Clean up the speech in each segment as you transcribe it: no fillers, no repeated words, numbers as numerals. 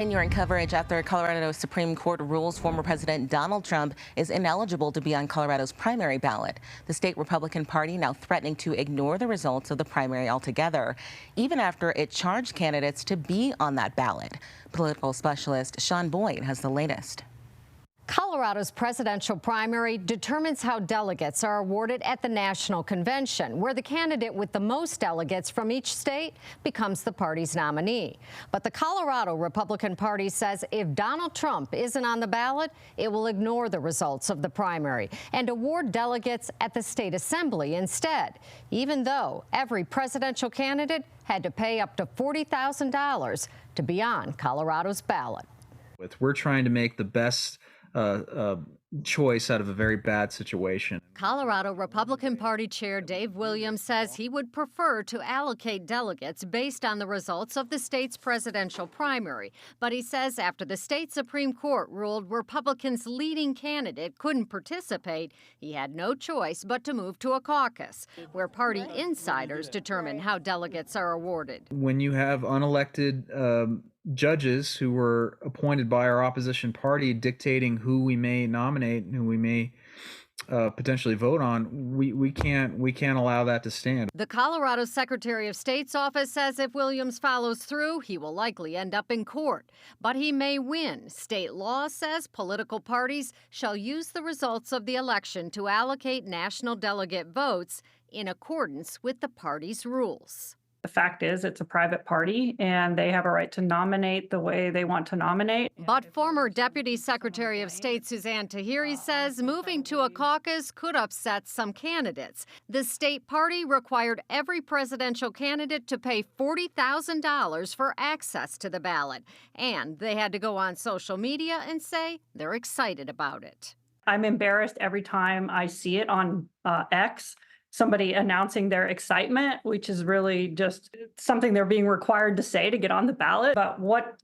And you're in coverage after Colorado Supreme Court rules former President Donald Trump is ineligible to be on Colorado's primary ballot. The state Republican Party now threatening to ignore the results of the primary altogether, even after it charged candidates to be on that ballot. Political specialist Sean Boyd has the latest. Colorado's presidential primary determines how delegates are awarded at the national convention, where the candidate with the most delegates from each state becomes the party's nominee. But the Colorado Republican Party says if Donald Trump isn't on the ballot, it will ignore the results of the primary and award delegates at the state assembly instead, even though every presidential candidate had to pay up to $40,000 to be on Colorado's ballot. We're trying to make the best choice out of a very bad situation. Colorado Republican Party Chair Dave Williams says he would prefer to allocate delegates based on the results of the state's presidential primary. But he says after the state Supreme Court ruled Republicans' leading candidate couldn't participate, he had no choice but to move to a caucus, where party insiders determine how delegates are awarded. When you have unelected judges who were appointed by our opposition party dictating who we may nominate and who we may potentially vote on, we can't allow that to stand. The Colorado Secretary of State's office says if Williams follows through, he will likely end up in court. But he may win. State law says political parties shall use the results of the election to allocate national delegate votes in accordance with the party's rules. The fact is, it's a private party, and they have a right to nominate the way they want to nominate. But former Deputy Secretary of State Suzanne Tahiri says moving to a caucus could upset some candidates. The state party required every presidential candidate to pay $40,000 for access to the ballot, and they had to go on social media and say they're excited about it. I'm embarrassed every time I see it on X. Somebody announcing their excitement, which is really just something they're being required to say to get on the ballot. But what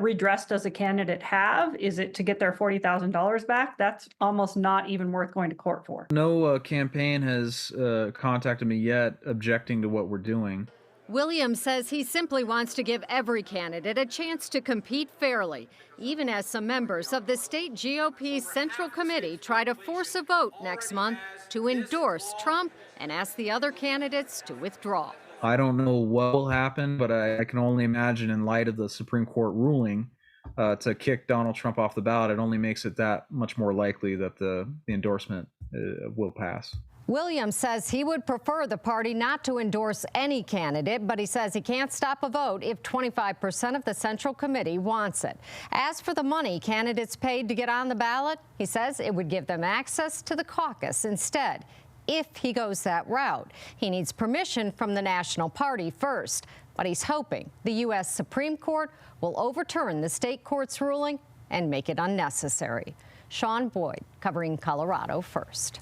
redress does a candidate have? Is it to get their $40,000 back? That's almost not even worth going to court for. No campaign has contacted me yet objecting to what we're doing. Williams says he simply wants to give every candidate a chance to compete fairly, even as some members of the State GOP Central Committee try to force a vote next month to endorse Trump and ask the other candidates to withdraw. I don't know what will happen, but I can only imagine in light of the Supreme Court ruling to kick Donald Trump off the ballot, it only makes it that much more likely that the endorsement will pass. Williams says he would prefer the party not to endorse any candidate, but he says he can't stop a vote if 25% of the Central Committee wants it. As for the money candidates paid to get on the ballot, he says it would give them access to the caucus instead. If he goes that route, he needs permission from the national party first, but he's hoping the U.S. Supreme Court will overturn the state court's ruling and make it unnecessary. Sean Boyd, covering Colorado First.